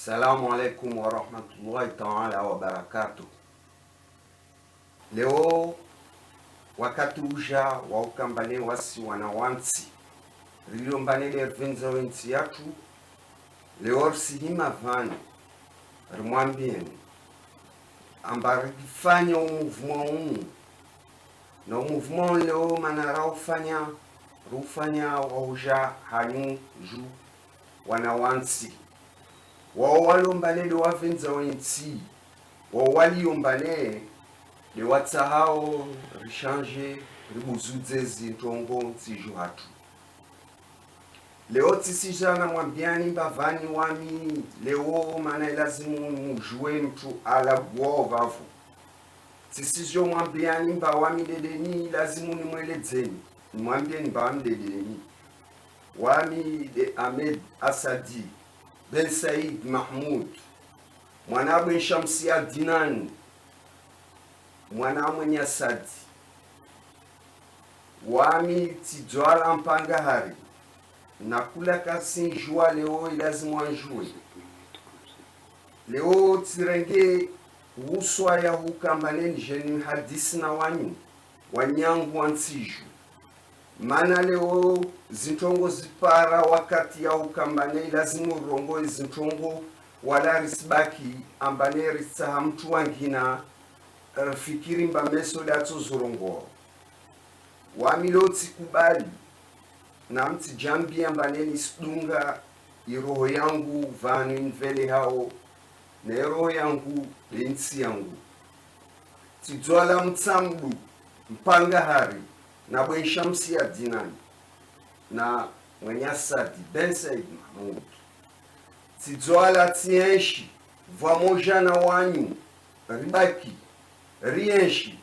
Salamu alaikum warahmatullahi taala wabarakatuh. Leo wakati uja wa ukambane wasi wanawansi riliombane lervenza wensi yatu leo risihima vanu rimwambieni amba rifanya umuvuma umu na umuvuma leo mana rufanya wauja hanyu ju wanawansi wao walombane le wavenza wensi wao waliombane le watsahao rishange ribuzudze zintongo nsiju hatu leo tisijana mwambiani mbavani wami leo mana lazimu mujue mtu ala guo vavu tisijo mwambiani mba wami dedeni lazimu nimweledzeni mwambieni mba wami dedeni wami de Ahmed Asadi Ben Said Mahmoud mwanabwe Shamsia Dinan mwanamwe Nyasadi wami tijwala mpanga hari na kula kasi njua leo ilazimu anjue leo tirenge uswa ya hukambaneni jeni hadisi na wanyangu wansiju mana leo zintongo zipara wakati ya ukambane ilazimu rongo zintongo wala risbaki ambane ritsaha mtu wangina fikiri mba meso dato zurongo wamiloti kubali na mti jambi ambane nisdunga iroho yangu vanu nvele hao na iroho yangu lensi yangu tijwala mtsamdu mpanga hari na Bwen Shamsia Dinan na Mwenyasadi Ben Said Mahmoud tijwala tienshi vamoja na wanyu ribaki rienshi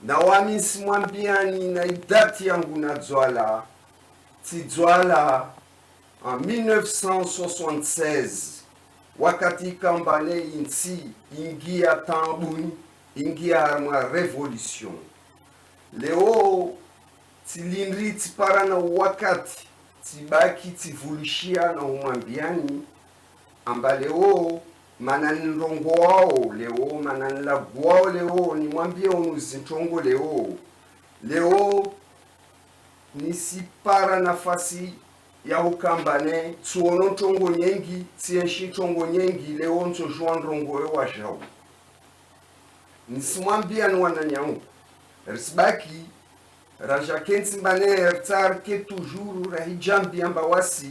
na wamisi mwambiani na idati yangu na dzwala tijwala en 1976 wakati kambane insi ingia tambuni ingia harma revolution leo tilindri tipara na wakati tibaki tivulishia na umwambiani amba leo mananirongo wao leo mananilagu wao leo ni mwambie unuzintongo leo nisipara nafasi ya ukambane tuono tongo nyengi tienshi tongo nyengi leo ntojua nrongo wa jao nisimwambia ni wananyangu risbaki raja kensi mbane ertar ke toujours rahijambi amba wasi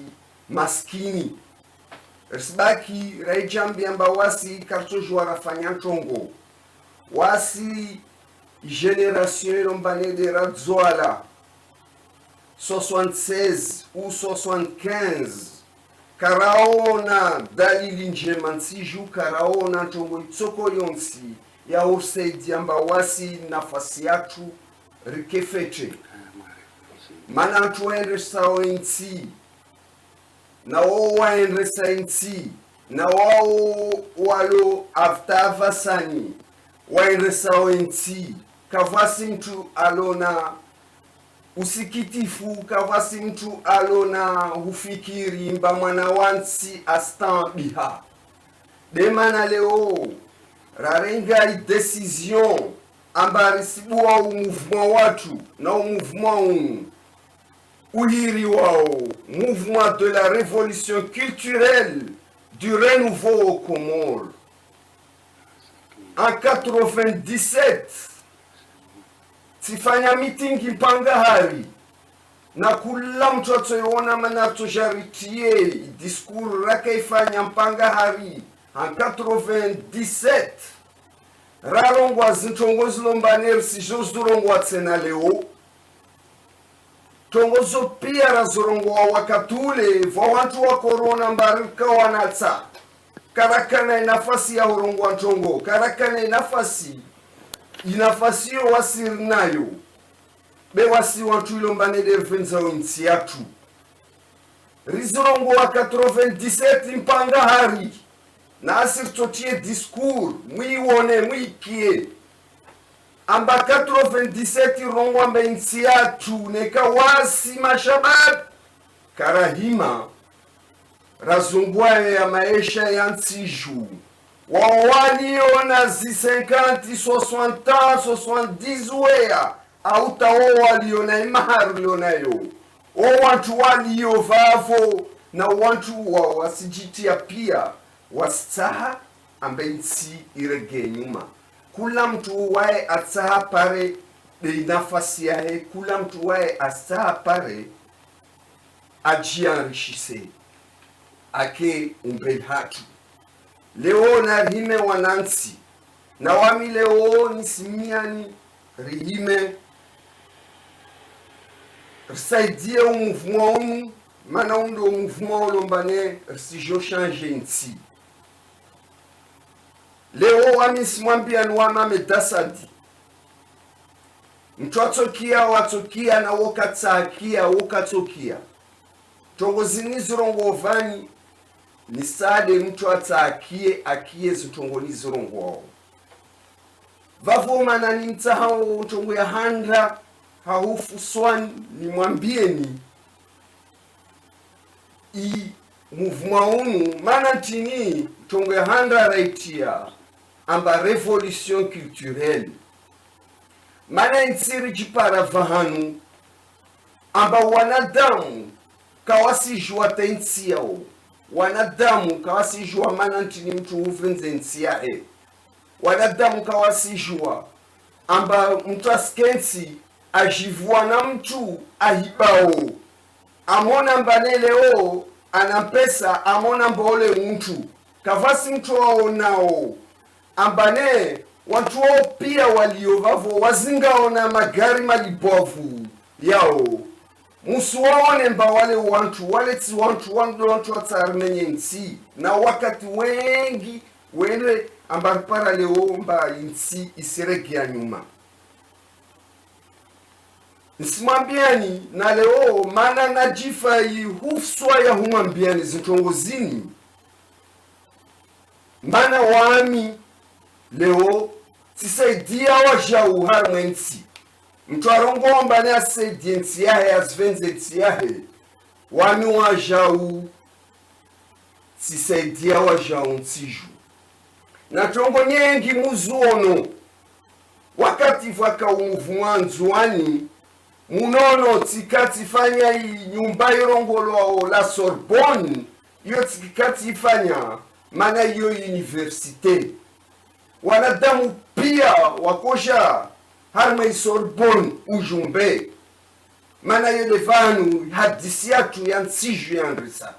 maskini risbaki rahijambi amba wasi kartojua rafanya tongo wasi generation mbane de radzoala 76 ou 75 karaona dalili njema nsiju karaona tongo itsoko yonsi ya urseidi amba wasi nafasi yatu rikefeche mana tuendesa wensi na wao waendesa insi na wao walo aftavasani waendesa wensi kavasi mtu alona usikitifu kavasi mtu alona hufikiri mba mwana wansi astan biha demana leo rarenga decision ambari sibua umuvuma watu na umuvuma uhiri wao mouvement de la révolution culturelle du renouveau au Comores en 97 tifanya meeting mpanga hari na kula mtoto yona manato jaritie discours rake ifanya mpanga hari en 97 rarongwa zintongozi lombaneri si jos durongwa tsena leo tongozo pia razorongwa wakatule vwa wantu wa corona mbarika wanatsa karakana nafasi ya urongwa ntongo karakana inafasi yo wasiri nayo be wasi wantu ilombaneri venza wensi yatu rizorongwa wa 97 mpanga hari na asirtotie discours mwiwone mwikie amba 97 rongwa mba insi yatu neka wasi mashabab karahima razungwaye ya maisha ya nsiju wao waliona zi 50 60 70 wea autao waliona imaharu lionayo o wantu walio vavo na wantu wa wasijitia pia wastaha ambe nsi irege nyuma. Kula mtu wae atsaha pare de nafasi yahe, kula mtu wae astaha pare ajianrishise ake umbe hatu. Leo na rihime wanansi na wami leo nisimiani rihime risaidie umuvuma unu mana undo umuvuma ulombane risijo change nsi. Leo wami simwambia nuwama medasadi mtu watokia na wokatsokia tongozini zirongo vani ni sade mtu akie zitongoni zirongo wao vavo mana ni mtahao tongo ya handra haufu swani ni mwambieni i muvuma unu mana tini tongo ya handra raitia amba revolution culturelle mana nsiri jipara vahanu amba wanadamu kawasijua tensi yao wanadamu kawasijua mana ntini mtu uvenze nsi yae wanadamu kawasijua amba mtu askensi ajivua na mtu ahibao amona mbaneleo anampesa amona mbole mtu kavasi mtu wao nao ambane watu wao pia waliovavo wazingaona magari malibovu yao musuwaone mba wale wantu watsarmenye nsi na wakati wengi wene ambaripara leo mba nsi isiregia nyuma. Nsimwambiani na leo mana najifa hufswa ya humwambiani zitongozini mana wami leo tisaidia wajau harmwe nsi mtu arongomba ne asaidia nsi yahe azvenze nsi yahe wami wajau tisaidia wajau nsiju na tongo nyengi muzuono wakati vwaka umuvumwa nzuani munono tikati fanya nyumba yorongolo la Sorbonne iyo tikati ifanya mana iyo universite wanadamu pia wakosha harma Sorbonne ujumbe mana yele vanu hadisi yatu ya nsiju ya nrisa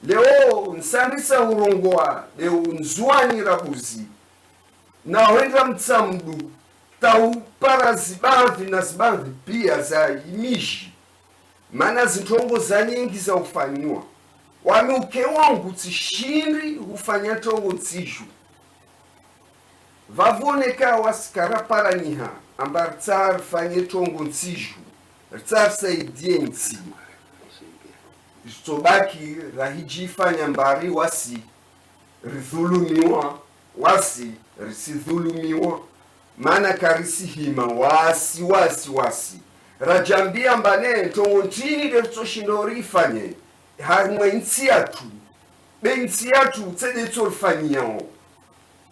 leo nsandisa urongoa leo nzuani rabuzi na wenda mtsamdu tau para zibavi na zibavi pia za imiji mana zitongo za nyingi za ufanywa wami uke wangu tishindri ufanya tongo nsiju vavoneka wasikara para niha amba rtsar fanye tongo nsiju rtsar saidie nsi istobaki rahiji fanya mbari wasi ridhulumiwa wasi risidhulumiwa mana karisi hima wasi rajambia mbane tongo ntini dertsoshindori fanye harmwe nsi yatu be nsi yatu tsede tsorfanyao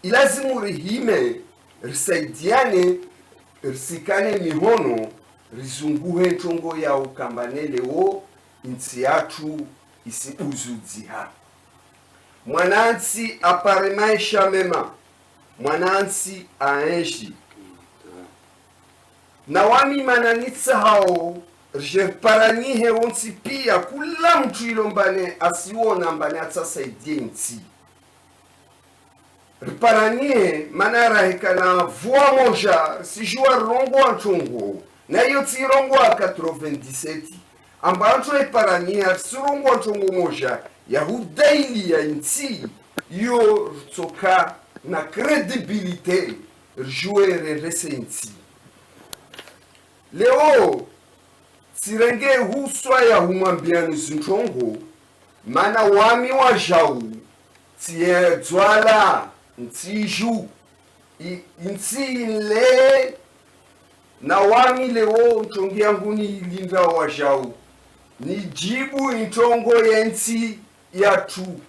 ilazimu rihime risaidiane risikane mihono rizunguhe tongo ya ukambanele wo nsi yatu isiuzudziha mwanansi apare maisha mema mwanansi aenshi na wami mananitsa hao rjeparanihe wonsi pia kula mtu ilombane asiwona mbane atsasaidie nsi riparanihe manarahekana vua moja sijua rongo antongo na iyo tsirongo a 97 ambacho iparanihe sirongo antongo moja ya hudaili ya nsi yo rtoka na credibilité jouer resensi leo sirenge huswa ya humwambiani zintongo mana wami wa jau tie dzwala nsiju insi le na wami leo ntongi yangu ni linda wa jau ni jibu intongo yensi yatu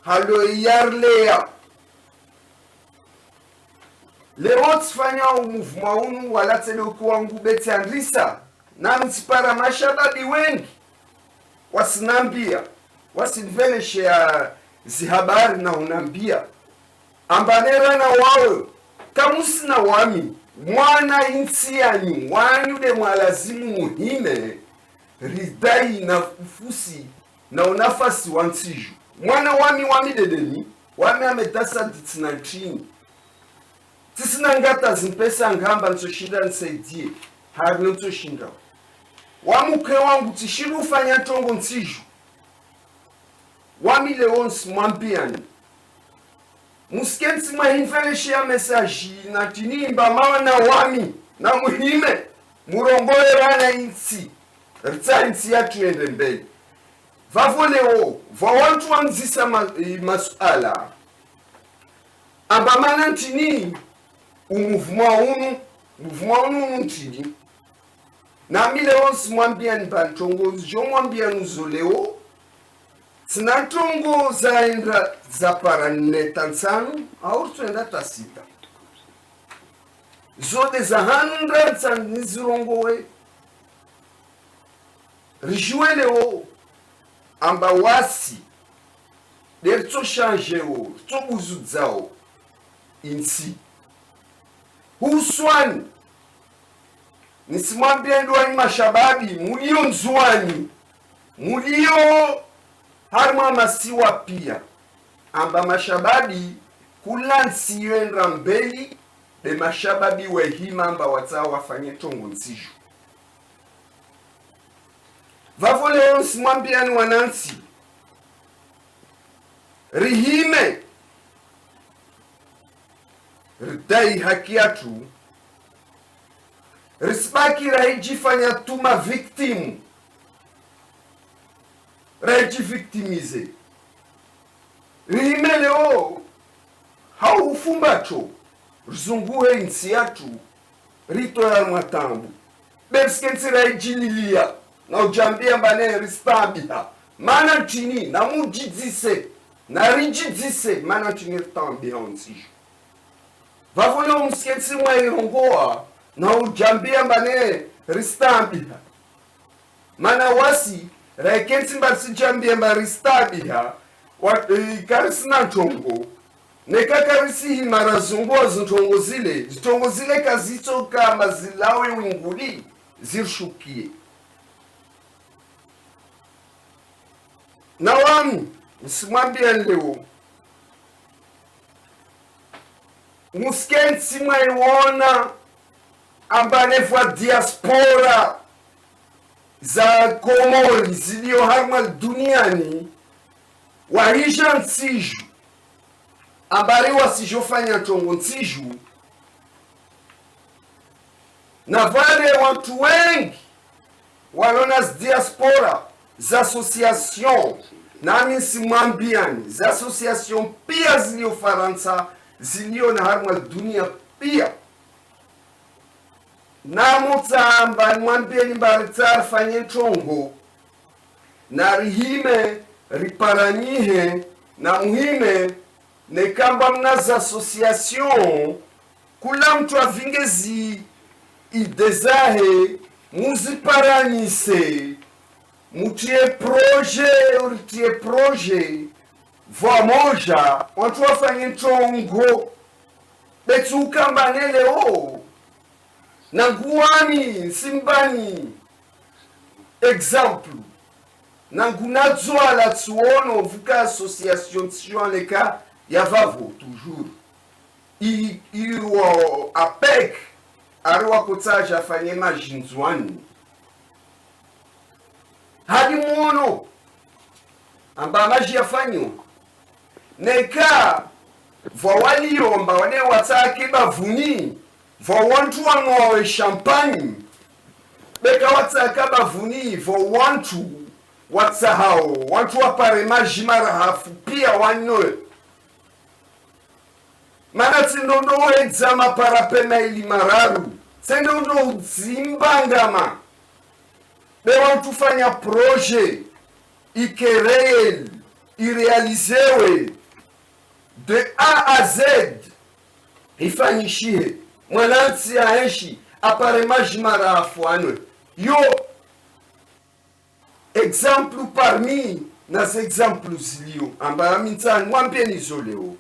halo yarlea leo tifanya umuvuma unu wala tele ukuwangu beti andrisa na mtipara mashababi wengi wasinambia wasinveneshe ya zihabari na unambia ambanera na wawe kamusi na wami mwana insi yanyu wanyu de mwalazimu muhime ridai na ufusi na unafasi wansiju mwana wami dedeni wami ametasa ditina nchini tisina ngata zimpesa ngamba nsoshinda nsaidie hari nsoshinda wamuke wangu tishiru ufanya tongo nsiju wami leonsi mwambiani muskensi mahimfeleshe ya mesaji na tinimba mawa na wami na muhime murongoe rana insi rita insi yatu ende mbele vavo leo vawantu wanzisa masuala ambamana ntini umuvuma unu ntini na mi leonsi mwambiani bantongozi jo mwambiani uzo leo sinatongo zaenda za paraneta nsanu au tuenda tasita zode za 100 nizirongowe rijue leo amba wasi derto change o to buzudzao insi huswani nisimwambie ndwani mashababi mulio nzwani mulio harma masiwa pia amba mashababi kula nsiyoendra mbeli de mashababi wehima amba watao wafanye tongo nsiju vavo leo nsimwambiani wanansi rihime ridai haki yatu risbaki rahijifanya tuma victimu raiji victimize rihime leo haufumbacho rizunguhe nsi yatu rito ya mwatambu beskensi raijililia na ujambia mbane ristabiha mana ntini na mujizise na rijizise mana ntini ritambiha nsiju vavole umskensi mwairongoa na ujambia mbane ristabiha mana wasi raikensi mbasi jambia mba ristabiha karisina ntongo nekakarisi himara zunguwa zintongo zile kazito kama zilawe winguli zirshukie na wami nsimwambia leo muskensi mwaiwona ambanevwa diaspora za Komori zilio harma duniani wahisha nsiju ambari wasijofanya tongo nsiju na vale watu wengi walona diaspora za association nami simwambiani za association pia zilio Faransa zilio na harma dunia pia na mutamba mwambieni mbarita fanye tongo na rihime riparanyihe na muhime nekamba mnaza association kula mtu avingezi idezahe muziparanise mutie proje voa moja watu wafanye tongo betu ukambanele o na nguani simbani exemple na ngunadzwala tsuono vuka association tion leka ya vavo toujours iwo apec ariwa kotaja fanye majinzwani hadi muono amba maji yafanyo neka vwa waliomba wane watake bavuni vwa wantu wang'owe champagne beka wataka bavuni vwa wantu watsahao wantu wapare maji mara hafu pia wanoe mana tsindondo wedzama parapena ili mararu tsindondo udzimbangama be wantu fanya proje ikereel irealizewe de A a Z, ifanyishie mwanansi aeshi apare majimara afuanwe yo exemple parmi nas exemples zilio ambayo mintani mwambieni zoleo.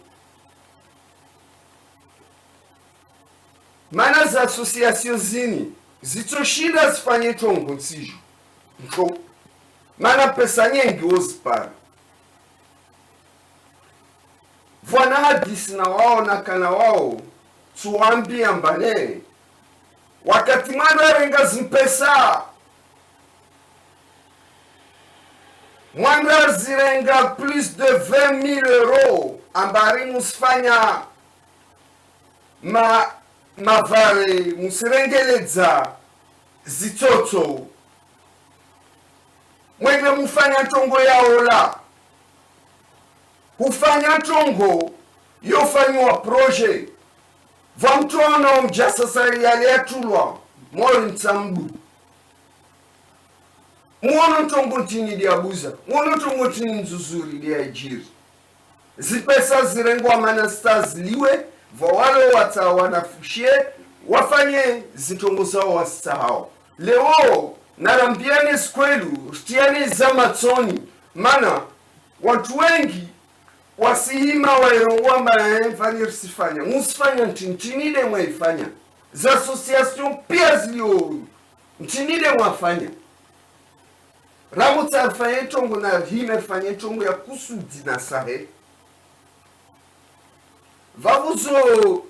Mana za association zini zitoshinda zifanye tongo nsijo nko mana pesa nyingi ozipara vwana hadisi na wao na kana wao tuambia mbane wakati mwana renga zimpesa mwana zirenga plus de 20,000 euros ambari musifanya mavare musirengeledza zitoto mwenge mufanya ntongo yaola hufanya ntongo yofanywa proje va mtuano mjasasari yaliatulwa mori mtsambu muono ntongo ntini diabuza muono ntongo ntini nzuzuri diajiri zipesa zirengwa manastaz liwe va wale wata wanafushie wafanye zitongo zao wasahao leo narambiane skwelu rutiane za matoni mana watu wengi wasihima wairongwa mbaya mfanya sifanya musifanya ntinide mwaifanya za association pia zilio ntinide mwafanya ramuta fanye tongo na hime fanye tongo ya kusudi na sahe vavuzo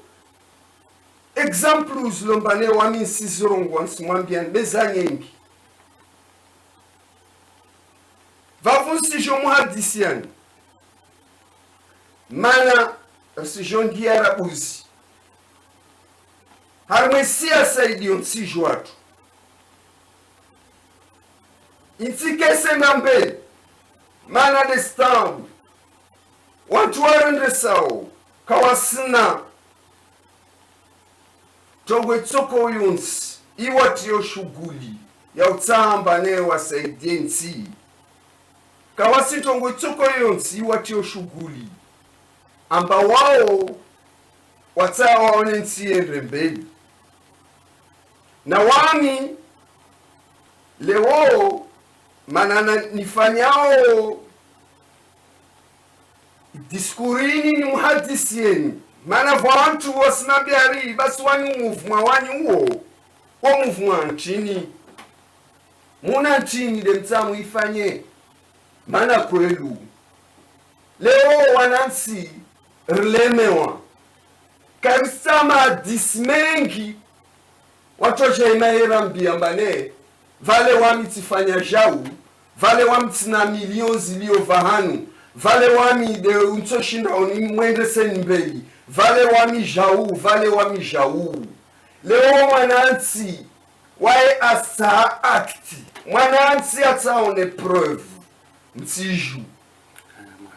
exemples lombane wami sisirongo nsimwambian bezanyengi vavusi jomu hadisiani mana sijongi arabuzi harmwe siasa idio nsijo watu intikese mbele mana destambu watu warende sao kawasina tongwe tsoko yunsi iwatiyo shughuli ya utamba ne wasaidie nsi kawasi tongwe tsoko yunsi iwatiyo shughuli amba wao wataa waone nsi ende mbele na wami leo manana nifanyao diskurini ni muhadisieni mana vwa wantu wasinabiari basi wanyu muvuma wanyu uo muvuma nchini muna nchini de mtamu ifanye mana kwelu leo wanansi rilemewa karisama dismengi watosha imaera mbiambane vale wamitifanya jau vale wamitina milioni zilio vahanu vale wami de untoshinda oni mwende senibeli vale wami jau leo mwanansi wae asa akti mwanansi ataone preuve mtiju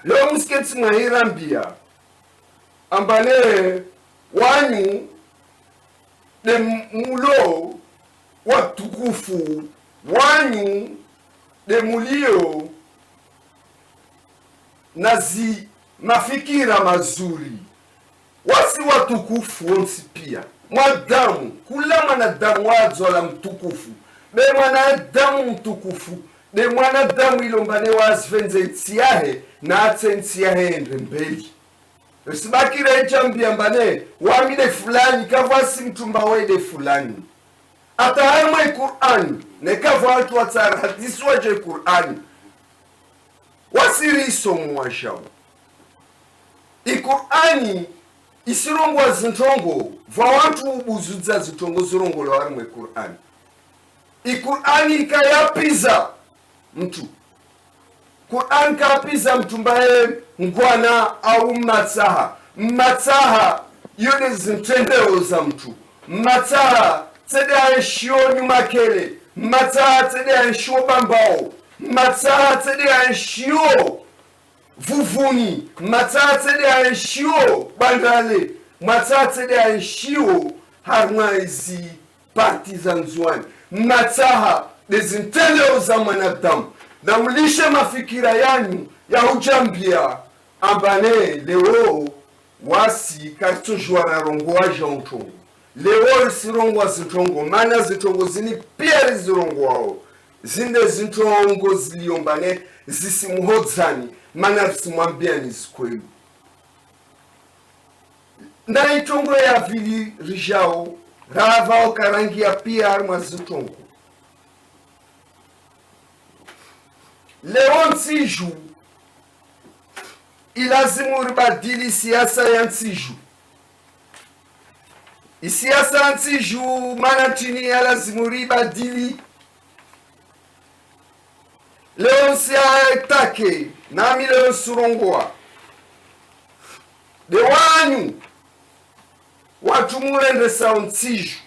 leo msiketi mwahirambia ambane wanyu de mulo watukufu wanyu de mulio nazi mafikira mazuri wasi watukufu wonsi pia mwadamu kula mwanadamu wazola mtukufu be mwanadamu mtukufu de mwanadamu ilombane wazvenze ntsiyahe na atse ntsiyahe ende mbeli sibakire chambia mbane wamide fulani kavasi mtumba wede fulani ata haimwe Qur'an ne kava watu watsara hadisi waje Qur'an wasiri isomu washao Qur'ani isirongwa zintongo vwa watu ubuzudza zitongo zirongo la warimwe Qur'ani Qur'ani ikayapiza mtu Qur'an kapiza mtu mbaye ngwana au matsaha yone zintendeo za mtu matsaha tsede anshio nyuma kele matsaha tsede anshio bambao matsaha tsede anshio vuvuni matsaha tsede anshio bandale matsaha tsede anshio harmaizi partizan zuani matsaha dezintendeo za mwanadamu na mlishe mafikira yanyu ya ujambia ambane leo wasi kartojwara rongoa jontongo leo sirongwa zitongo mana zitongo zini pia zirongwao zinde zitongo ziliombane zisimuhodzani mana simwambia ni sikweli na itongo ya vili rijao rava okarangia pia arma zitongo leo nsiju ilazimu ribadili siasa ya nsiju isiasa ya nsiju mana chini ya lazimu ribadili leo nsiaetake nami leo nsurongwa de wanyu watu murendesa nsiju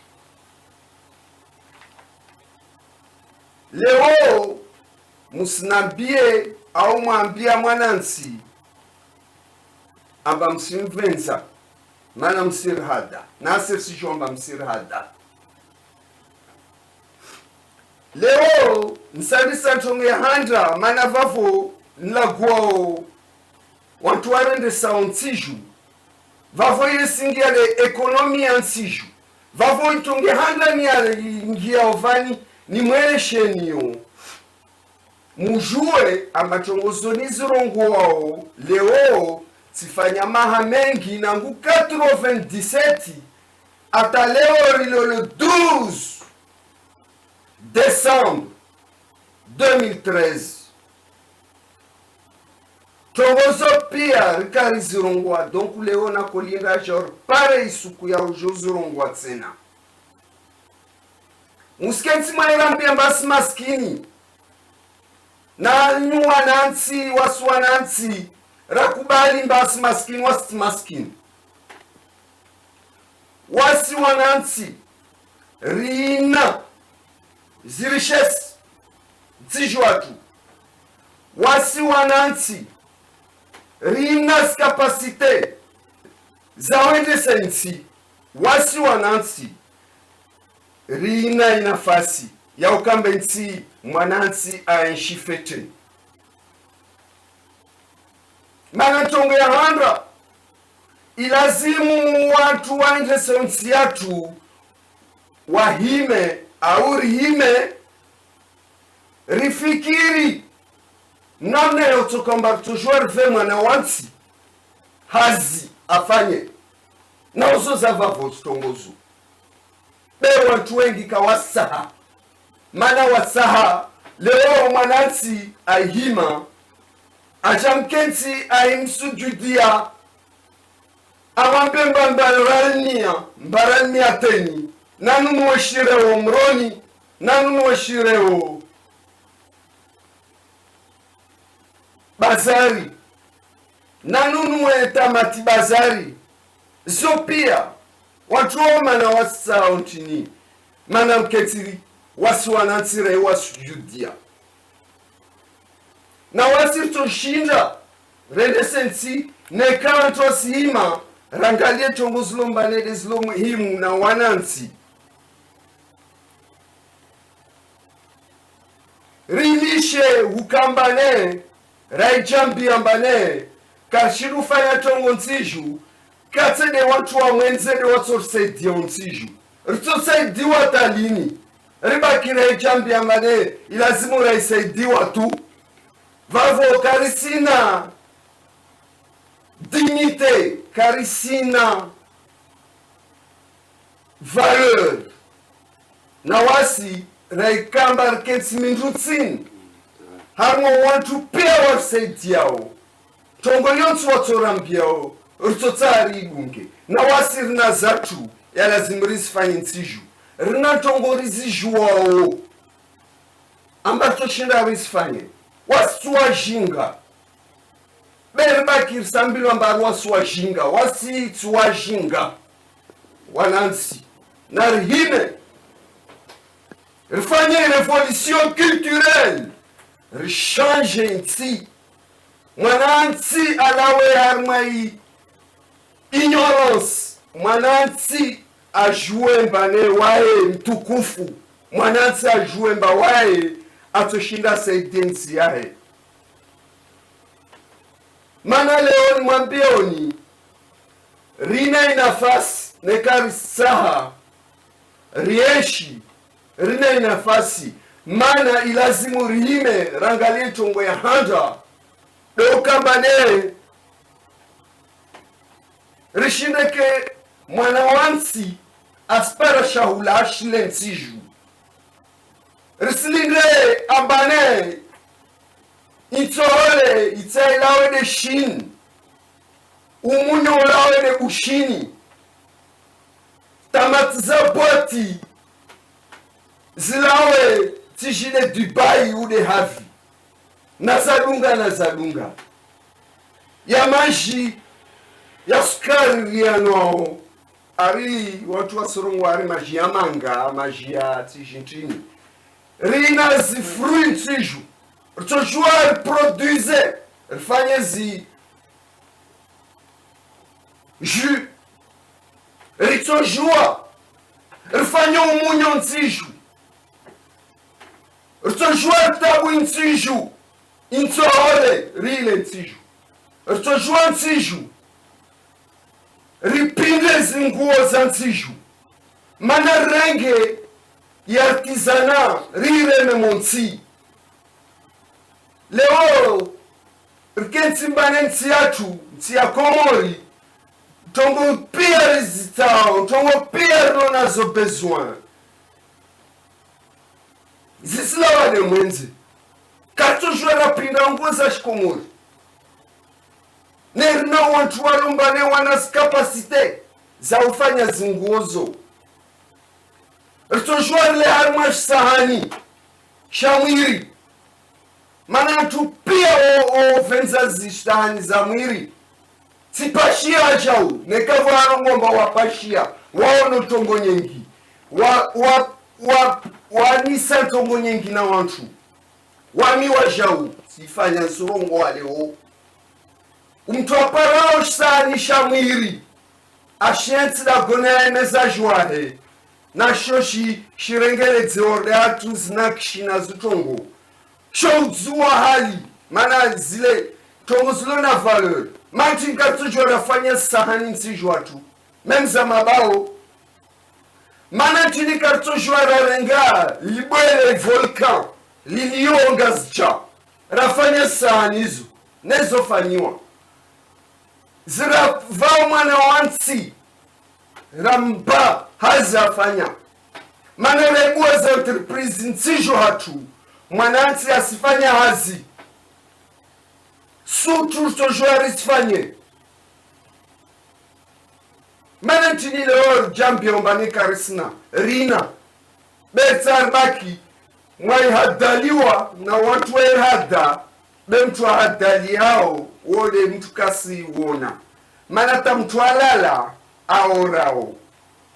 leo musinambie au mwambia mwanansi amba msimvenza mana msirhada nasir sijomba msirhada leo nsabisa ntonge handa mana vavo nlaguao wantu warendesa nsiju vavo yesingia le ekonomi ya nsiju vavo itonge handa ni ingia ovani ni mwelesheniyo mujue amatongozo nizirongoao leo sifanya maha mengi nangu 97 ata leo rilo le 12 décembre 2013 tongozo pia rikari zirongwa donc leo na kolinga jor pare isuku ya ujo zirongwa tena muskenti mairambia mbasi maskini na nyuwa nansi waswa nansi rakubali mbasi maskini wasi maskini wasi wanansi rina zirishes tsijwatu wasi wanansi rina kapasite zawende sensi wasi wanansi rina inafasi ya ukambe nsi mwanansi aenshifete mana ntongo ya handra ilazimu watu waende sensi yatu wahime au rihime rifikiri namna ya utokamba tujua rive mwana wansi hazi afanye na uzo za vavo tutongozu be watu wengi kawasaha mana wasaha leo mwanansi aihima achamkensi aimsujudia awambe mbaralnia teni nanu mweshirewo mroni nanu mweshirewo bazari nanu mwetamati bazari zo pia watu mana wasao ntini mana mketiri wasi wanansire wasujudia na wasirto shinda redesensi nekana tosihima rangalie tongo zilombanele zilomuhimu na wanansi rilishe ukambane raijambiambane kashirufanya tongo nsiju katsede watu wamwenzede watsosaidia nsiju ritosaidiwa talini ribaki raijambiambane ilazimu raisaidiwa tu vavo karisina dignité karisina valeur na wasi raikamba riketsi mindutsini harimo wantu pia wasaidiao tongo yonsi watsorambiao ritotsari ibunge na wasi rina zatu yalazimu risifanye nsiju rina tongo rizijuwao amba ritoshinda risifanye wasi tuwajinga beribaki risambilwa mbari wasi wajinga wasi tuwajinga wanansi na rihime rifanye revolution culturelle rishange nsi mwanansi alawe harmai ignorance mwanansi ajue mbane wae mtukufu mwanansi ajue mba wae atoshinda saidensi yae Mana leo ni mwambioni rina inafasi nekari saha rieshi rina inafasi mana ilazimu rihime rangalie tongo ya handa dokambane rishindeke mwana wansi aspara shahula ashile nsiju risilinde ambane itoole itailawe de shini umunyo ulawe de ushini tamati za boti zilawe tishine Dubai ude havi na zadunga ya maji ya sukari yano ari watu wa sorongo ari maji ya manga maji ya tishintini rina zifrui ntiju rtojua produise rifanye zi jus ritojua rifanye umunyo ntiju rtojua ritabu ntiju intoole rile ntiju rtojua ntiju ripinde zinguo za ntiju mana renge ya artisana rireme monti leo rikenti mbane nti yatu nti ya Komori tongo pia rizitao tongo pia ronazo besoin zisilawa de mwenze katujwe rapinda nguo za Komori nerina wantu walumbane wanas kapasite za ufanya zinguozo ritojwa le harmash sahani shamwiri mana tu pia o venza zishtani za mwiri tipashia ajau nekava ngomba wapashia waono tongo nyengi wanisa tongo nyengi na wantu wami wajau sifanya nsurongo waleo umtu aparao sani shamwiri ashienti da gona message wahe na shoshi shirengele zeorde atu zinakishina zutongo shoudzua hali mana zile tongo zilo na valeur manti nkatujwa nafanya sahani nsijwa tu memza mabao mana tini kartujwa rarenga libwele volcan lilionga zcha rafanya sahani hizo nezo fanyiwa zira vao mwana wansi ramba hazafanya mana regua za enterprise nsijwa hatu mwanansi asifanya hazi sutu tojwari sifanye mana ntini leo jambio mbani karisna rina betar baki mwai hadaliwa na watu wa hada bemtu hadali hao wode mtu kasi wona mana tamtu alala aorao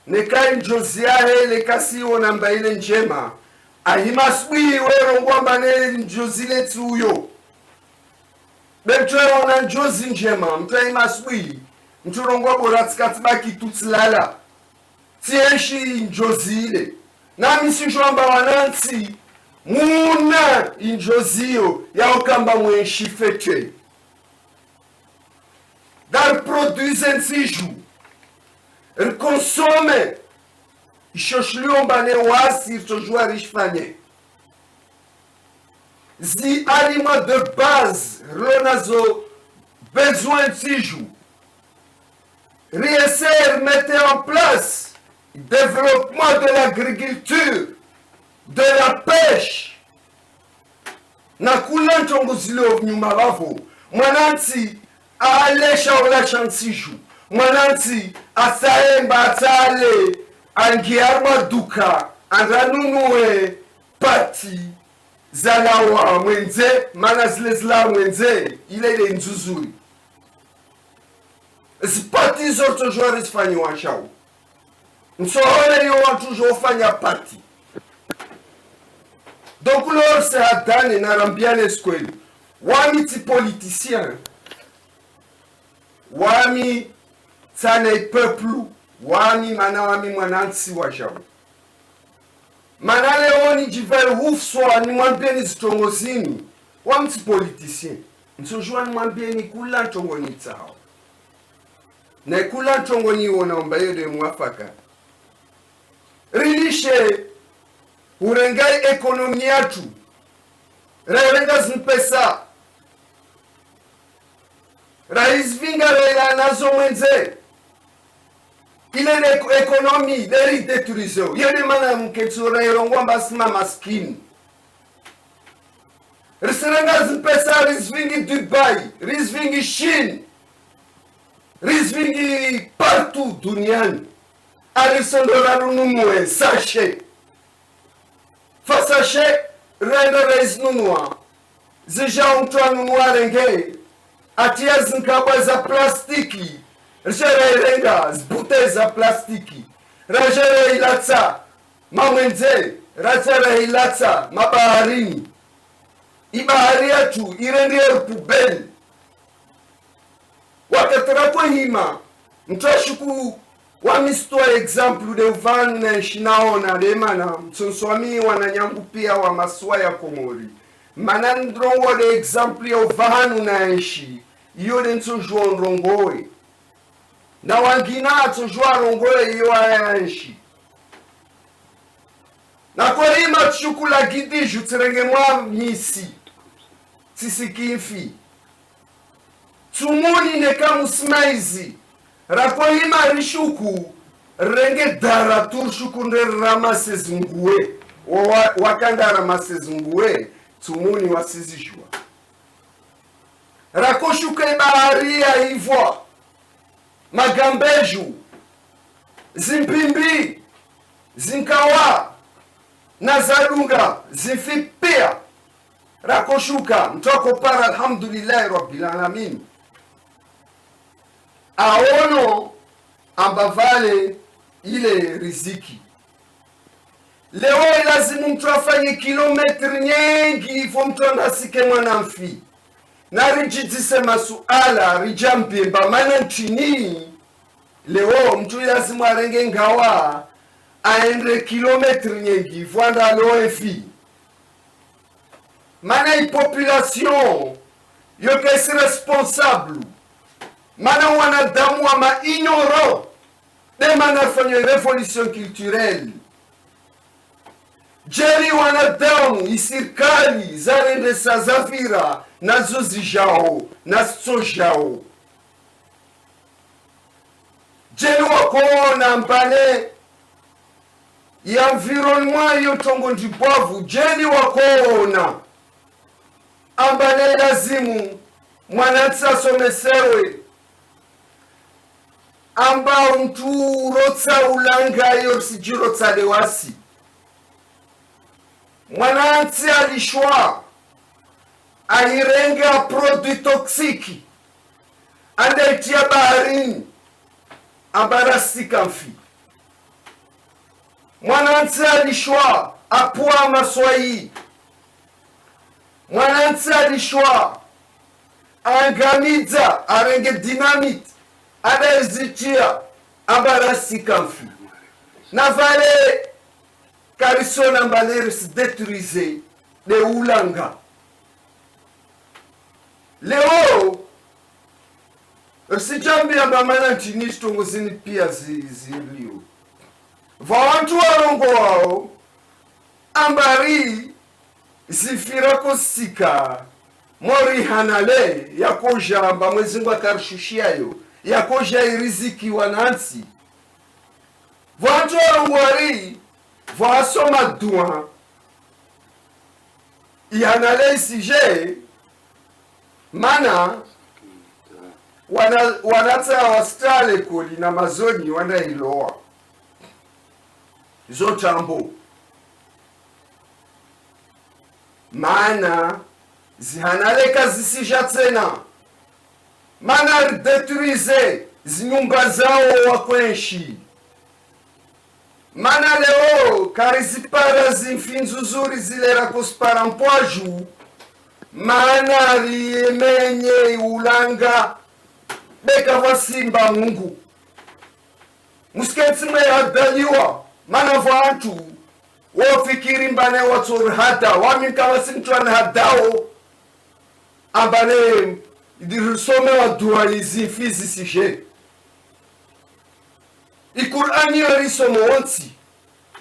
nekai njozi yahe le kasi wona mbaile njema ahimaswi wero ngwamba ne njozile tuyo betwe ona njozi njema mtu ahimaswi mtu rongwa bora tsikatibaki tutsilala tieshi njozile nami sinjwamba wanansi muna injozio ya okamba mwenshi fete dar produise nsiju rikonsome ishoshliomba ne wasi tojua rishfanye zi aliments de base ronazo besoin nsiju RIESER mettait en place développement de l'agriculture, de la pêche. Na kula ntongo zilo nyuma bavo. Mwananti alesha ola chansiju. Mwananti asaemba atale angiarma duka anranunue pati zalawa mwenze mana zile zila mwenze ile nzuzuri. Zipati zote joueurs espagnols chao. Msohole yo watu jofanya parti. Donc lor se hatane na rambiane skweli. Wami ti politicien. Wami tsane peuple. Wami mana wami mwanansi wa chao. Mana leoni jivel hufswa ni mwambeni zitongozini. Wami ti politicien. nsojua mwambie ni kula ntongoni tsao na kula ntongoni wona mbayede mwafaka rilishe urengai ekonomi yatu raerenga zinpesa rais vinga reila nazo mwenze ile ekonomi deri deturizo yene mana mketsura yorongwa basima maskini riserenga zinpesa risvingi Dubai risvingi Chine risvingi partout duniani arisondora runumwe sachet fa sachet renda rais nunua zija mtu anunua renge atia zinkabwa za plastiki rjere irenga zbute za plastiki rajere ilatsa mamwenze rajere ilatsa mabaharini ibahari yetu irendie pubeli wakatarapo hima mtashuku wamistwa example de vanu na shinaona de mana mtsonswami wananyangu pia wa maswa ya Komori mana ndrongo de example ya vanu na nshi iyo de ntsojwa ndrongoe na wangina tsojwa rongoe iyo ya nshi na kwa hima tshukula gidi jutserenge mwa misi tsisikimfi tsumuni neka musmaizi rakohima rishuku renge dara turshuku nde ramasezungue wakanda ramasezungue tsumuni wasizishwa rakoshuka baharia ivwa magambeju zimpimbi zinkawa na zadunga zifipia rakoshuka mtoko para alhamdulillahi rabbil alamin aono ambavale ile riziki leo lazima mtu afanye kilometri nyingi ifo mtu andasike mwanamfi na rijitise masuala rijampimba mana nchini leo mtu lazima arenge ngawa aende kilometri nyingi ifo andalo efi mana population yoke si responsable mana wanadamu wa mainoro de mana fanya revolution culturelle jeri wanadamu isirikali zarende sa zavira nazo zijao na sojao jeri wakona mbale ya environnement yotongo ndibwavu jeri wakona ambale lazimu mwanatsa somesewe amba mtu rotsa ulanga yorsijirotsa lewasi mwanatsi alishwa airenga produit toksiki andaitia baharini ambarasika mfi mwanatsi alishwa apua maswai mwanatsi alishwa angamidza arenge dynamite adazitia ambarasika mfi na vale karisona mbaleri se détruise de ulanga leo sijambi ambamana nchini shitongo zini pia zilio vawantu warongo wao ambari zifirako sika mori hanale yakoja amba mwezingu akarishushia yakoja iriziki wanansi vawantu warongo wari vasoma dua ihanale isije mana wanatsa wastale koli na mazoni wanda iloa zotambo mana zihanaleka zisija tena mana detruize zinyumba zao wakwenshi mana leo karizipara zinfinzuzuri zilera kuspara mpwaju mana riyemenye ulanga beka vasimba mungu musketsi mwe hadaliwa mana vantu wofikiri mbane watsori hada wamika wasimtwana hadao ambale idirusome wa dua hizi fizi sije ikurani yorisomo wonsi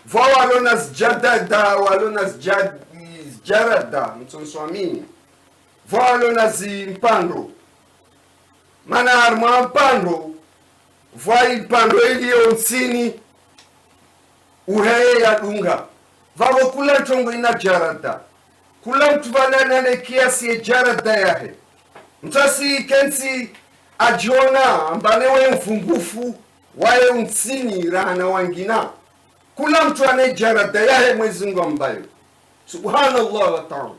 vwa walona zijadada walona zijarada mtonswamini vwa walona zimpando mana harma mpando vwa impando iliyo nsini uheye ya dunga vavo kula ntongo ina jarada kula mtu vananane kiasi ya jarada yahe mtasi kensi ajiona ambanewe mfungufu wae unsini rahana wangina kula mtu ane jarada yahe mwezi Mungu ambayo subhanallah wa ta'ala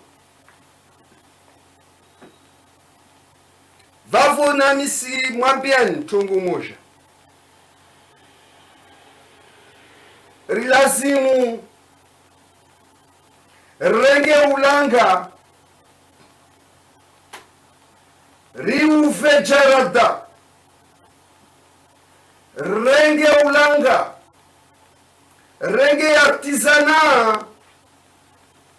vavo nami si mwambiani tongo moja rilazimu renge ulanga riuve jarada renge ulanga renge artizana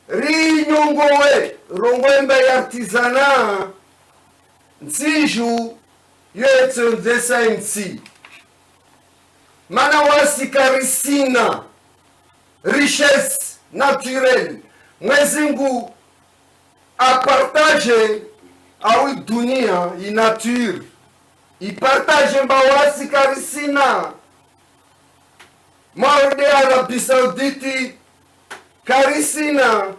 rinyongowe rongwembe artizana nsiju yetsondesa nsi mana wasikarisina richesse naturelle Mwezi Mungu apartage awi dunia i nature ipartage mbawasi karisina maorde Arabie Saoudite karisina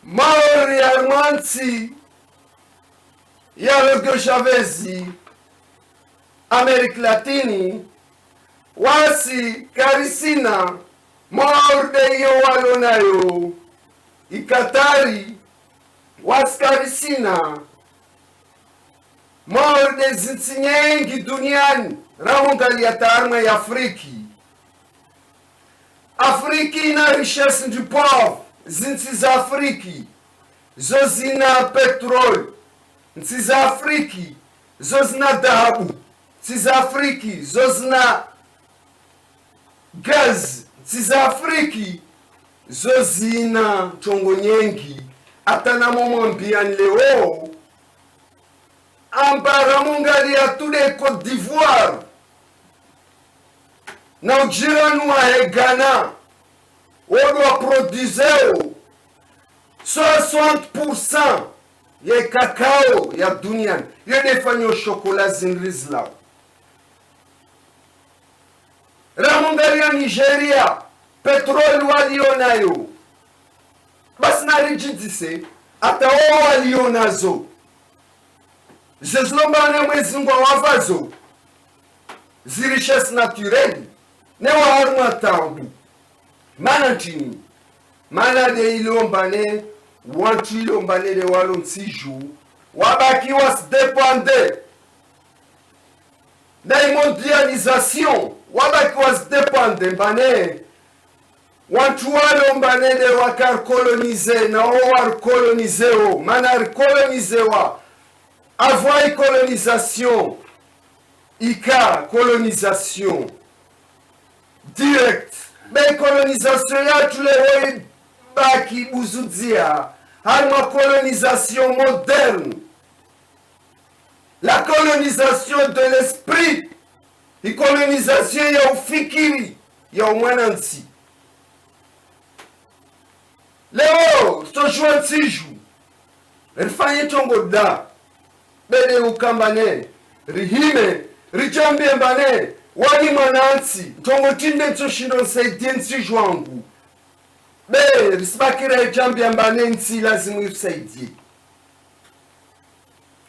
maori armansi ya Hugo Chavez Amerika Latini wasi karisina maorde yo walonayo ikatari waskarisina maorde zinsi nyengi duniani ramungali atarma ya Afriki ina richesse du pauvre zinsi za Afriki zo zina petrol nsi za Afriki zo zina dhahabu nsi za Afriki zo zina gaz nsi za Afriki zo zina chongo nyengi atana momwambiani leo ambara mungali ya tude Côte d'Ivoire na ujirani wa Ghana odo wa produzeo 60% ya kakao ya duniani yo defanyo shokola zinrizlao ramungali ya Nigeria petroli walionayo basi narijidise ata wao walionazo zezlombane mwezi Mungu wavazo zirichesse naturelle ne waharma tambu mana ntini mana de ilombane wantu ilombane de walo nsiju wabaki wasdepende na mondialisation wabaki wasdepende mbane wantu walombane de wakar colonize na war colonizeo mana colonizewa avoir colonisation ika colonisation direct mais colonisation ya tulewoi baki buzudzia harma colonisation moderne la colonisation de l'esprit i colonisation ya ufikiri ya umwanansi leo stojua nsiju rifanye tongo da bede ukambane rihime richambie mbane wani mwanansi tongo tinde nsoshindo nsaidie nsiju wangu be risibakira richambie mbane nsi lazimu usaidie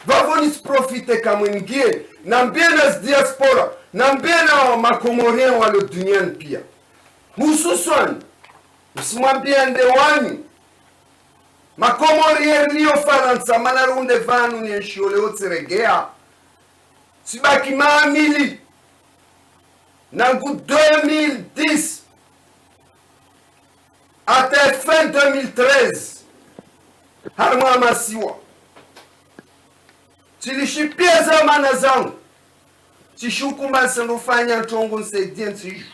vavoni sprofite kamwingie na mbie na diaspora na mbie na makomorien walo duniani pia hususan usimwambie ndewani makomorien liyo Faransa manarunde vanu nienshiole otseregea sibaki maamili nangu 2010 ate fin 2013 harma masiwa tilishipia zamana zangu tishukumba sandufanya ntongo nsaidie nsiju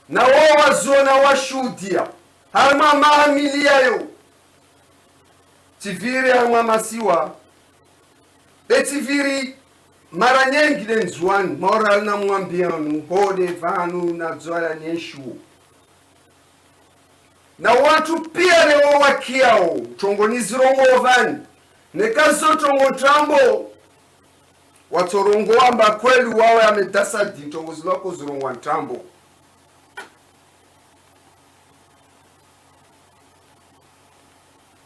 na wao wazona washuhudia harma maamili yayo tiviri amwa masiwa betiviri mara nyengi le nzwani moral na mwambiano bode vanu na zwala nyeshu na watu pia leo wakiao tongo nizirongo vani nekazo tongo tambo watorongo amba kweli wawe amedasa di tongo ziloko zirongo ntambo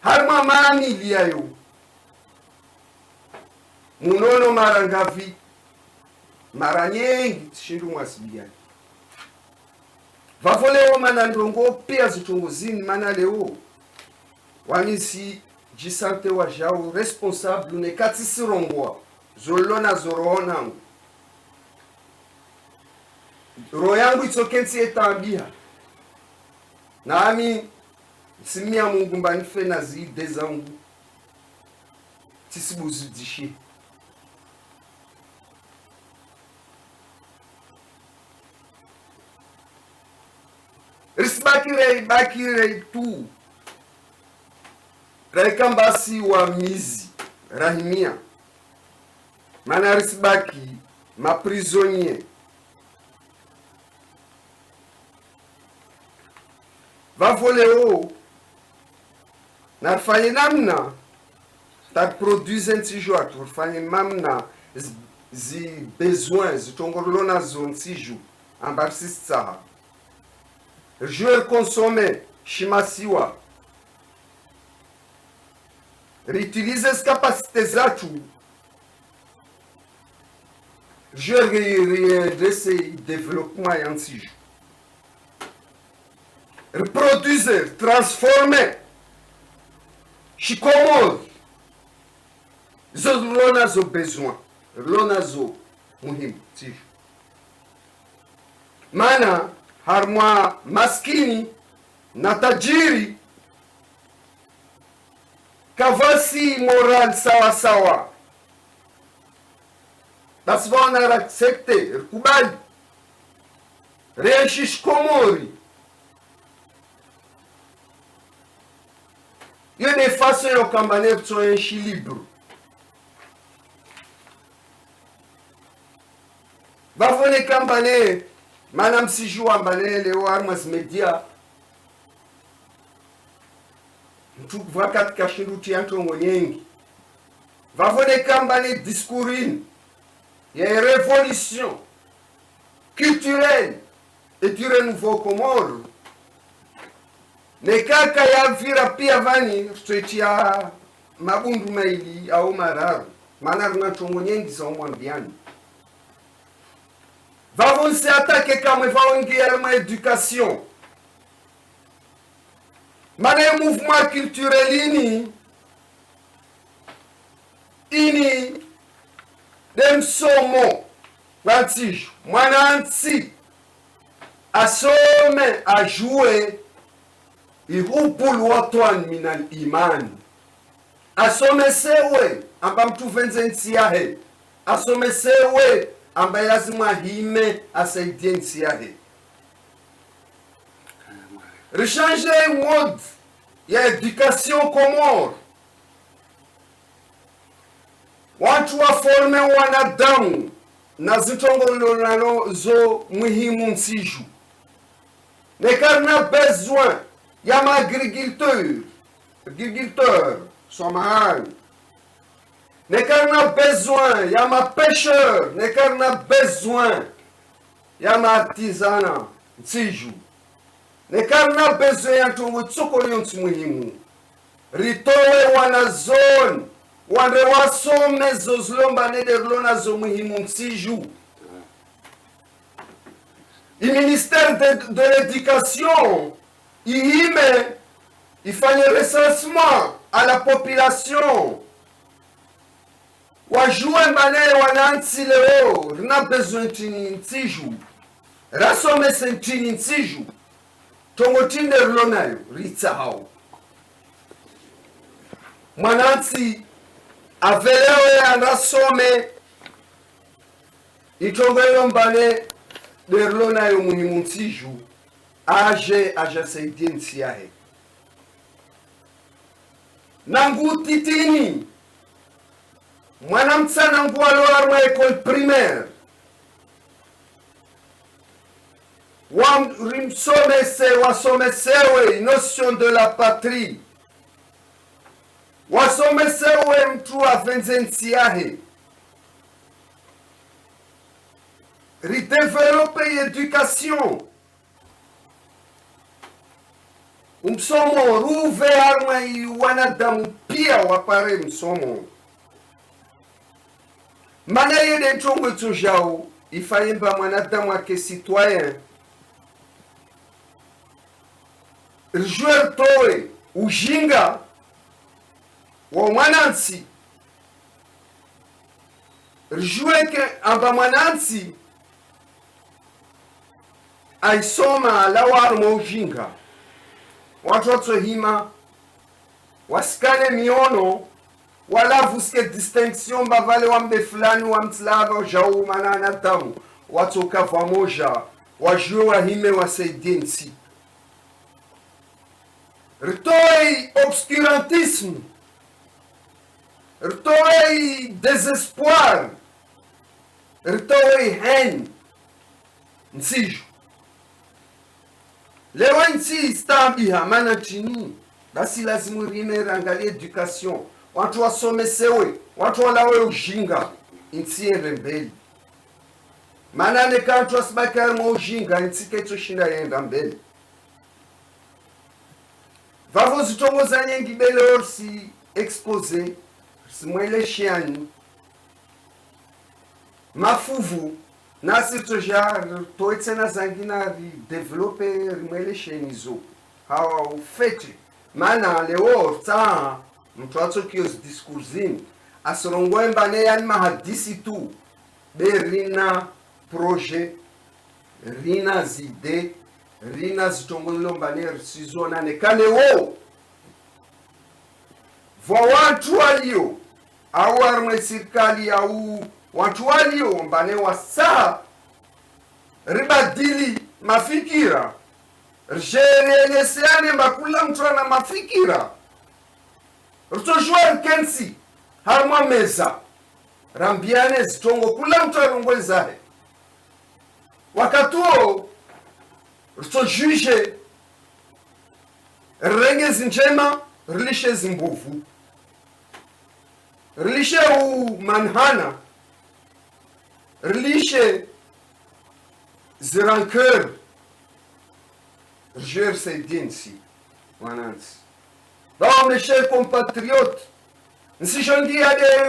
harma mani iliayo munono mara ngavi mara nyengi tishindu mwasibiani vavo leo mana ndongo pia zitongo zini mana leo wanisi jisante wa jao responsable ne katisi rongwa zolona zoroona roho yangu itsokensi etambia nami simia Mungu mbanife na zide zangu tisibuzidishe risibakire tu raikambasi wa mizi rahimia mana risibaki maprisonnier vavoleo narifanye namna taproduise nsiju atu rifanye mamna zi besoin zitongolona zo nsiju ambarisisitsaha jouer consommer shimasiwa réutiliser ses capacités zatu jouer desse développement yansiju reproduire transformer shikomor zo lona zo besoin lona zo muhimu tiju mana harmwa maskini na tajiri kavasi moral sawa sawa basi vona accepte rikubali reishi shikomori yo de façon yo kambane tso enshi libre vavone kambane mana msiju ambane leo armas media mtu vakat kashiruti yantongo nyengi vavone kambane discoursine ya révolution culturelle et du renouveau Comore nekaka ya vira pia vani twetia mabundu maili au mararu mana runa tongo nyengi za umwambiani vavonse atake kamwe vaongia ma éducation mana mouvement culturel ini demsomo vantiju mwanansi asome ajue ihupulu watwan minal iman asomesewe amba mtu venze nsi yahe asomesewe amba lazima hime asaidie nsi yahe rechange mode ya education Comore watu waforme wanadamu na zitongololano zo muhimu nsiju nekarna besoin ya ma agriculteur somahani nekarna besoin ya ma pêcheur nekarna besoin ya ma artisana nsiju nekarna besoin ya ntongo tsokolo yonsi muhimu ritowe wana zone wande wasome zozilomba nederlona zo muhimu nsiju i ministère de l'éducation ihime ifanye recensement à la population wajue mbane wanansi leo rina besoin ntini nsiju rasomese ntini nsiju tongo tinderlonayo ritsahao mwanansi avelewe anasome itongo iyo mbane derlonayo muhimu nsiju aje saidie nsi yahe nangu titini mwana mtsana ngu aloarma école primaire wasomesewe notion de la patrie, wasomesewe mtu avenzensiahe ridevelope education msomo ruve arma wanadamu pia wapare msomo mana yede nchongo tujao ifayemba mwanadamu ake citoyen joueur toe ujinga wa mwanansi rijueke amba mwanansi aisoma alawarmo ujinga watu watsohima wasikane miono wala vuske distinction bavale wambe fulani wamtlava jau manana tamu watsoka vamoja wajue wahime wasaidie nsi rtoi obscurantisme rtoi désespoir rtoi haine nsiju lewa nsi stabiha mana chini basi lazimu rime rangalie education watu wasomesewe watu walawe ujinga nsi mbele mana nekantu wasibakari mwa ujinga nsi ketu shinda yenda mbele vavo zitongoza nyengi bele orsi expose simwele shiani mafuvu nasi toja toetsena zangina ri develope rimwele shenizo hawa ufete mana leo ta mtu atsokios diskurzini asirongoe mbane yani mahadisi tu be rina projet rina zide rina zitongolelo mbane risizona nekale wo vwa watu walio au armwe serikali au watu walio mbane wasaa ribadili mafikira rjereleseane mbakula mtu ana mafikira rtojua kensi harmwa meza rambiane zitongo kula mtu arongwezahe wakatuo rtojuje renge zinjema rilishe zimbovu rilishe manhana rilishe zirancœur rjer seidinsi wanansi bao mes chers compatriotes nsishongia de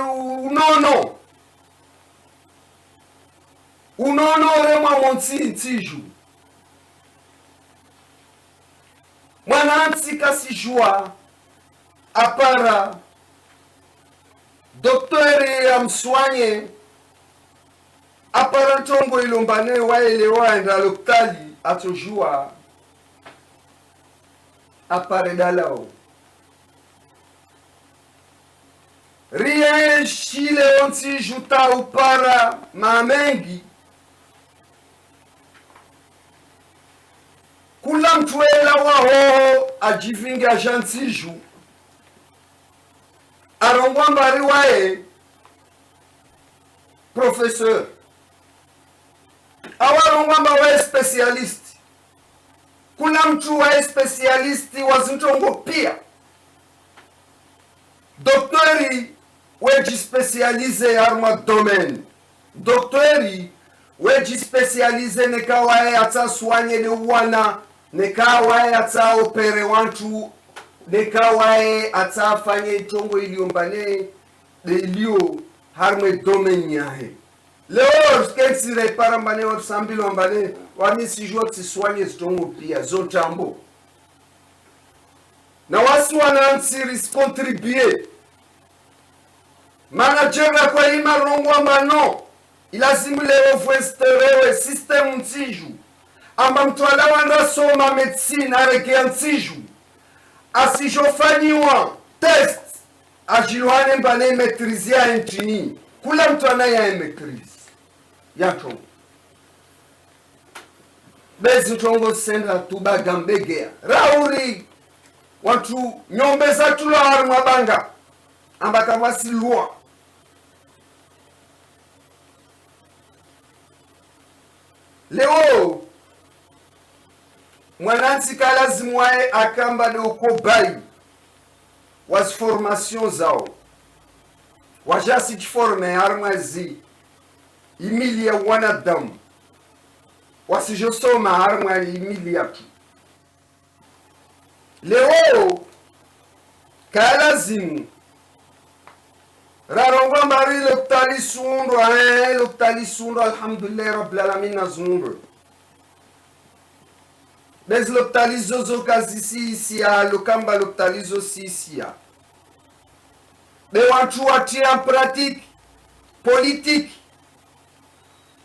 unono remwa monsi ntiju mwanansi kasijua apara doktori amswanye apara ntongo ilombane waelewa enda loktali atojua apare dalao rien shile onsi juta upara mamengi kula mtuela waho ajivingi ajansiju arongwa mbari wae professeur awarongwa mba wae specialist kuna mtu wae specialisti wazintongo pia doktori weji specialize arma domaine doktori weji specialize neka wae ata soigne de wana neka wae ata opere wantu neka wae ata fanye tongo iliombane de ilio harme domaine yahe leo skensi repara mbane wa sambilo mbane wami sijua tiswanye zitongo pia zotambo na wasi wanansiri contribuer manager kwa ima rongwa mano ilazimu leo vuesterewe system ntiju amba mtuala wanda soma medicine areke ntiju asijofanyiwa test ajiwane mbane metrizia nchini kula mtu anaya maîtrise yacho bezi tongo senda tuba gambegea rauri watu nyombe za tulo harumwa banga ambaka wasilua leo mwanansi kalazimu wae akamba de ukobai was formation zao wajasi jiforme harumwa zi imilia wanadamu wasijosoma harumwa imilia tu leo kalazimu rarongo mbari loktali sundu alhamdulillah rabbil alamin nazundu bez loktali zozo kazisi ya lokamba loktali zo sisi ya be watu watia en pratique politique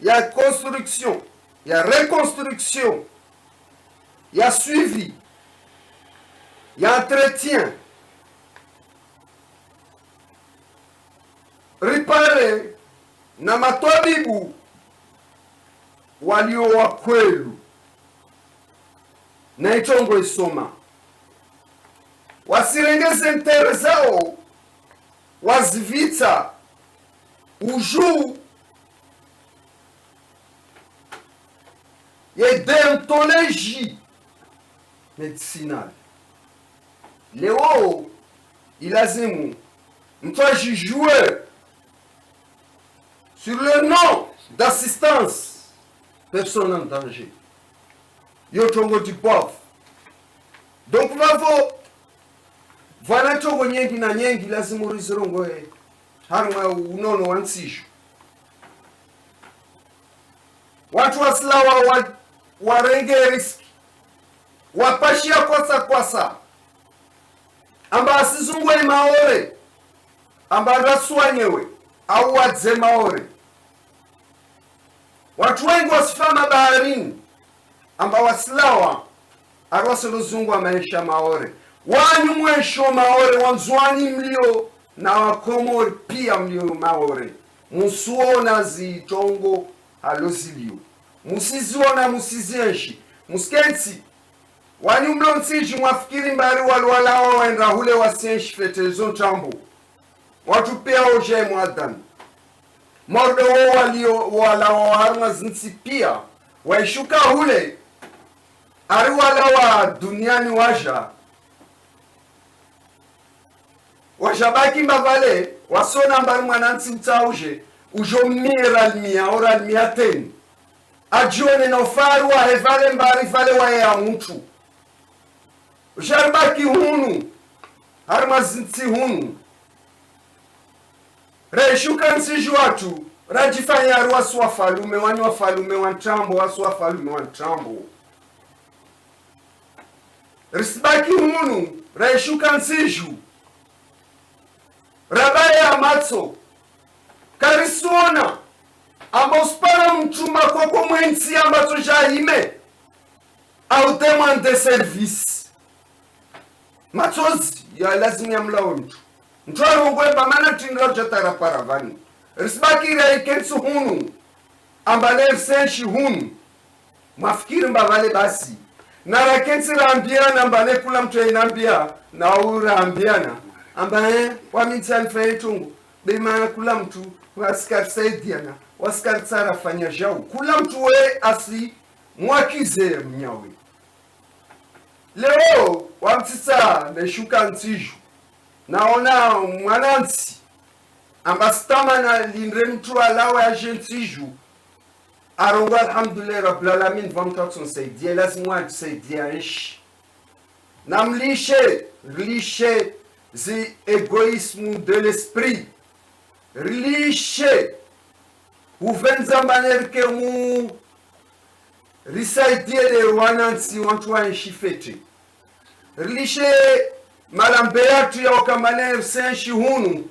ya construction ya reconstruction ya suivi ya entretien ripare na matabibu walio wakwelu na itongo isoma wasirengeze ntere zao wazivita ujuu ye deontologie medicinale leo ilazimu mtu ajijue sur le nom d'assistance personne en danger yotongo du pauvre donc vavo voilà tongo nyengi na nyengi lazima urizirongo harumwa unono wansishu watu wasilawa warenge riski wapashia kwasa amba asizungwe maore amba rasuanyewe au wadze maore watu wengi wasifama baharini amba wasilawa arwasolozungwa maisha maore wanyu mwesho maore wanzwani mlio na wakomori pia mlio maore musuona zitongo halozilio musiziona musizienshi muskensi wanyu mlo nsiji mwafikiri mbari walwalao waenda hule wasienshi fetezo ntambo watu pia oje mwadani mordo walio walao harma zinsi pia waishuka hule ari walawa duniani washabaki mbavale wasona mbari mwanansi mtauje ujomira almia ora almia teni ajione na ufaru wa hevale mbari vale wa ya mtu ushabaki hunu harma zinsi hunu reshuka nsiju watu rajifanya aruwasu wafalume wani wafalume wantambo wasu wafalume wantambo risibaki hunu reshuka nsiju rabaya amatso karisuona amba usipara mchuma kwako mwensi ambazo jahime au demande service matsozi ya lazima ya mlao mtu arongwemba mana tinga ujatara paravani risibakira ikensu hunu amba lefsenshi hunu mafikiri mbavale basi na rakensi rambiana amba nekula mtu ainambia na urambiana amba wamintsani faitungu bema kula mtu wasikari saidiana wasikari tsara fanya jau kula mtu we asi mwakize mnyawe leo wamtisa neshuka nsiju naona mwanansi amba stama na lindre mtu alawa ya jensiju arongo alhamdulillah rabbil alamin vamtatson saidia lazima atusaidia ishi na mlishe zi égoïsme de l'esprit rilishe uvenza manerke mu risaidie de wanansi wantu wanshifete rilishe malambe yatu ya wakamane senshi hunu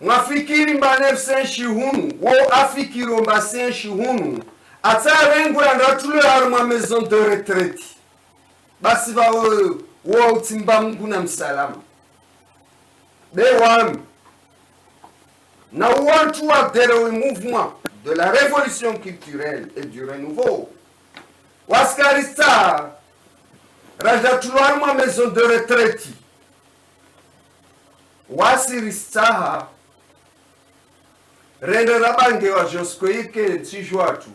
mwafikiri mbane senshi hunu wo afikiro mba senshi hunu atarengo ya ndatule haruma maison de retraite basi va wo utimba Mungu na msalama Bewam. Now we want to adhérer au mouvement de la révolution culturelle et du renouveau. Waskarista, Rajatouarma maison de retraite. wasiristaha rende rabange wa joskoike ntijwatu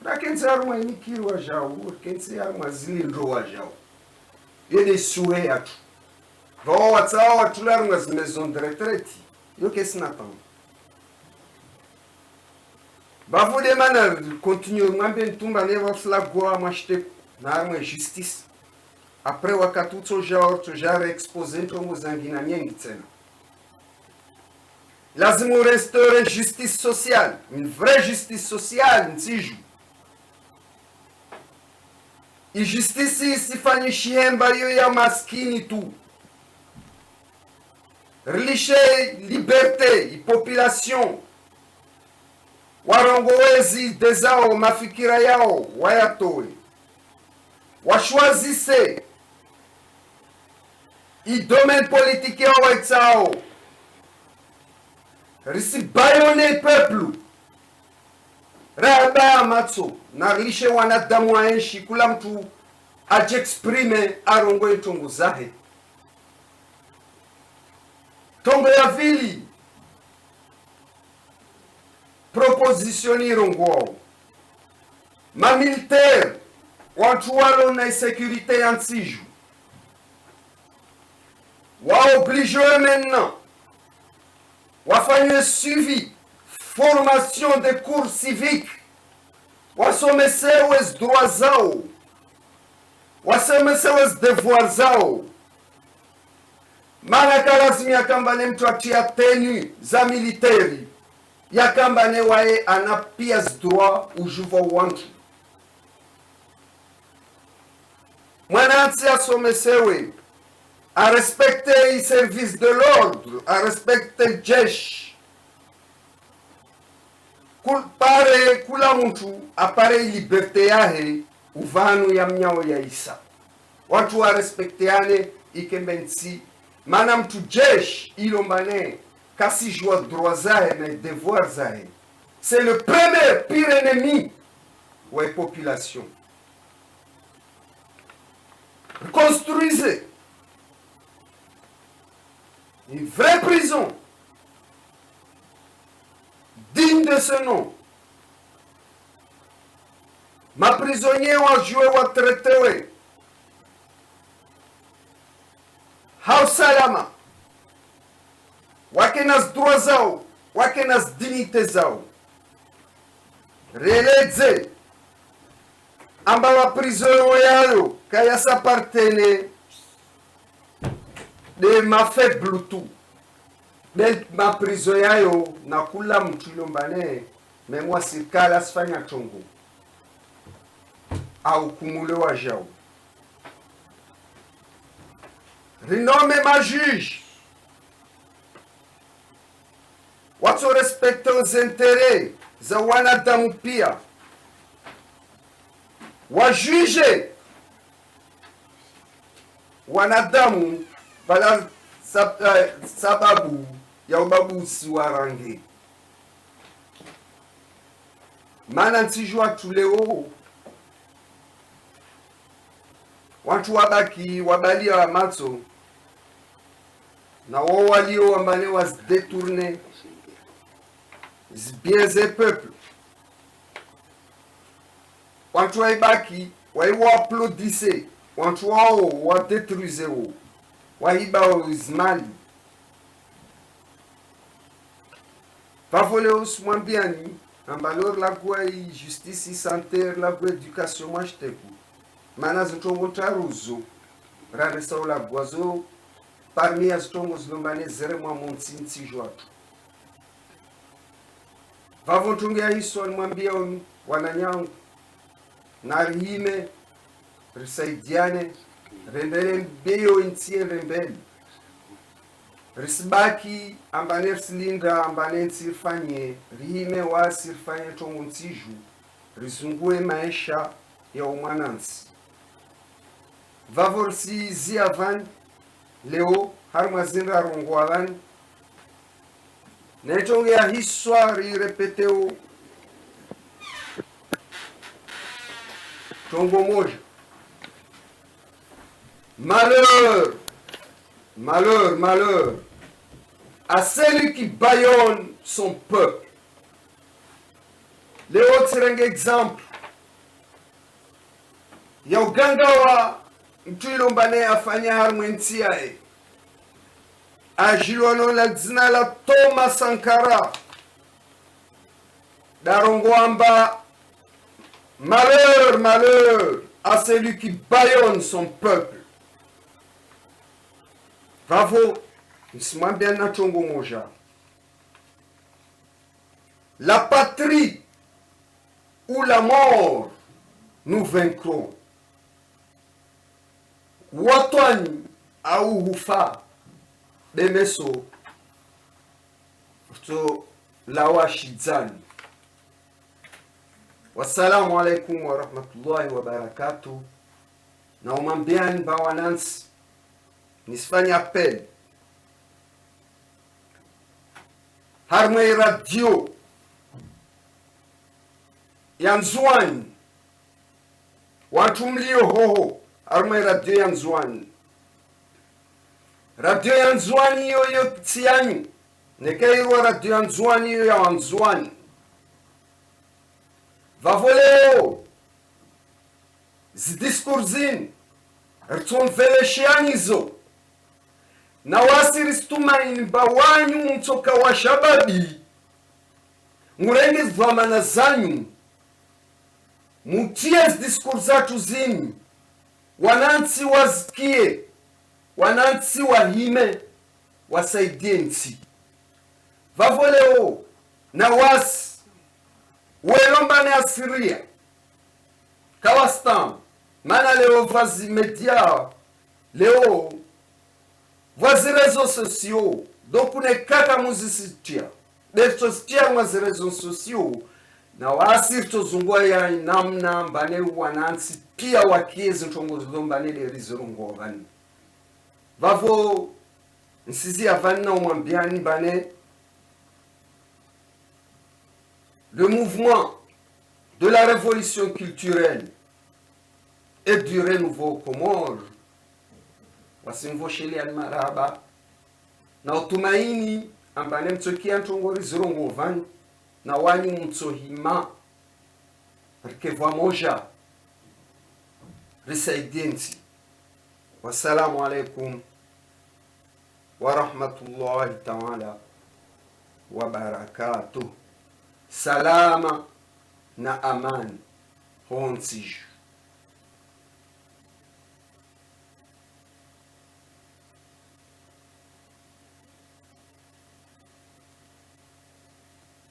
rakenzi arumwa nikiri wa jau rakenzi arumwa zilindo wa jau yede suhe yatu vao watsawa watula arumwa maison de retraite yo kesina tamo bavude mana continue mwambe ntumba neva flagua mashte na arumwa justice après wakati utsoja reexpose ntongo zangina nyengi tena lazima restaurer justice sociale, une vraie justice sociale nsiju ijustice isifanye shihemba hiyo ya maskini tu rilishe liberté population warongowezi dezao mafikira yao wayatoe washwazise idomaine politique yao waitsao risi bayone peuple raba matso na rishe wanadamu waenshi kula mtu ajexprime arongo itongo zahe tongo ya vili propositioni rongo ma militaire watu walo na sécurité ya nsiju wa oblige maintenant wafanye suivi formation de cours civique wasomesewe droit zao wasomesewe devoir zao maana kalazimi yakambane mtu atia tenu za militeri yakambane wae ana pia droit ujuva wantu mwanansi asomesewe à respecter le service de l'ordre, à respecter le jesh. Pare kula mtu apare liberté yahe uvanu ya mnyao ya isa. Watu wa respecteane ikembensi. Mana mtu jesh ilombane kasi jua droit zahe na devoir zahe. C'est le premier pire ennemi de la population. Construisez une vraie prison digne de ce nom. Ma prisonnier wa joué wa traité hausalama wake nas droit zao wake nas dignité zao releze amba wa prison yayo kaya s'appartenait de ma faible tout de ma prison yayo na kula mtu lombane memwa sirikala asifanya chongo au kumulewa jao renome ma juge watu respecte os intérêts za wanadamu pia wajuge wanadamu bala sababu ya ubaguzi wa rangi. Maana nsijua tuleo watu wabaki wabalia wa mato na wao walio wambane wasdetourne zbieze peuple watu waibaki waiwa applaudisse watu wao wadetruise wao wahiba uzmali vavole usmwambiani ambalor la kwa justice santé la kwa education mwashteku mana zitongo taruzo raresa la gwazo parmi as tongo zilombane zere mwa montsinti jwatu vavontungia hiso mwambia wananyangu na rihime risaidiane rendele mbeyo intie rembeli risibaki ambane risilinda ambane nsirfanye rihime wa sirfanye tongo nsiju rizungue maisha ya umwanansi vavorsi ziavan leo harmazinra rongwalan netonge ya histoire repeteo tongo moja malheur malheur malheur à celui qui bâillonne son peuple. Leo c'est un exemple. Ya uganga wa mtu ilombane afanya harmwensi yae. Ajilwano la dzina la Thomas Sankara. Darongwamba, malheur, malheur à celui qui bâillonne son peuple. Bravo, msimwambia na chongo moja. La patrie ou la mort, nous vaincrons. Watwani au hufa bemeso to lawashizani. Wassalamu alaikum wa rahmatullahi wa barakatuh. Na umambiani bawanansi nisifanye appel harmwe radio ya Nzwani watu mlio hoho harmwe radio ya Nzwani. Radio ya Nzwani yoyo tsianyu nekairwa radio ya Nzwani yoyo ya Nzwani vavoleo zidiskurzini ritsomveleshianizo na wasiristumaini bawanyu mtoka wa shababi ngurenge zvamana zanyu mutie zidiskurzatu zini wanansi wazikie wanansi wahime wasaidie nsi vavoleo na wasi welombane asiria kawastam mana leo vazi media leo vazi réseaux sociaux donc ne kaka muzisitia besositia mwazi réseaux sociaux na wasirto zungwa ya namna mbane wanansi pia wakiezi ntongozo mbane le rizurungo vani vavo nsizi avana umwambiani bane le mouvement de la révolution culturelle et du renouveau Comore wasimvosheli almaraba na utumaini ambane mtsokia ntongori zirongo vani na wanyu mtsohima rikevwa moja risaidiensi. Wassalamu alaikum wa rahmatullahi ta'ala wa barakatuh. Salama na amani honsiju.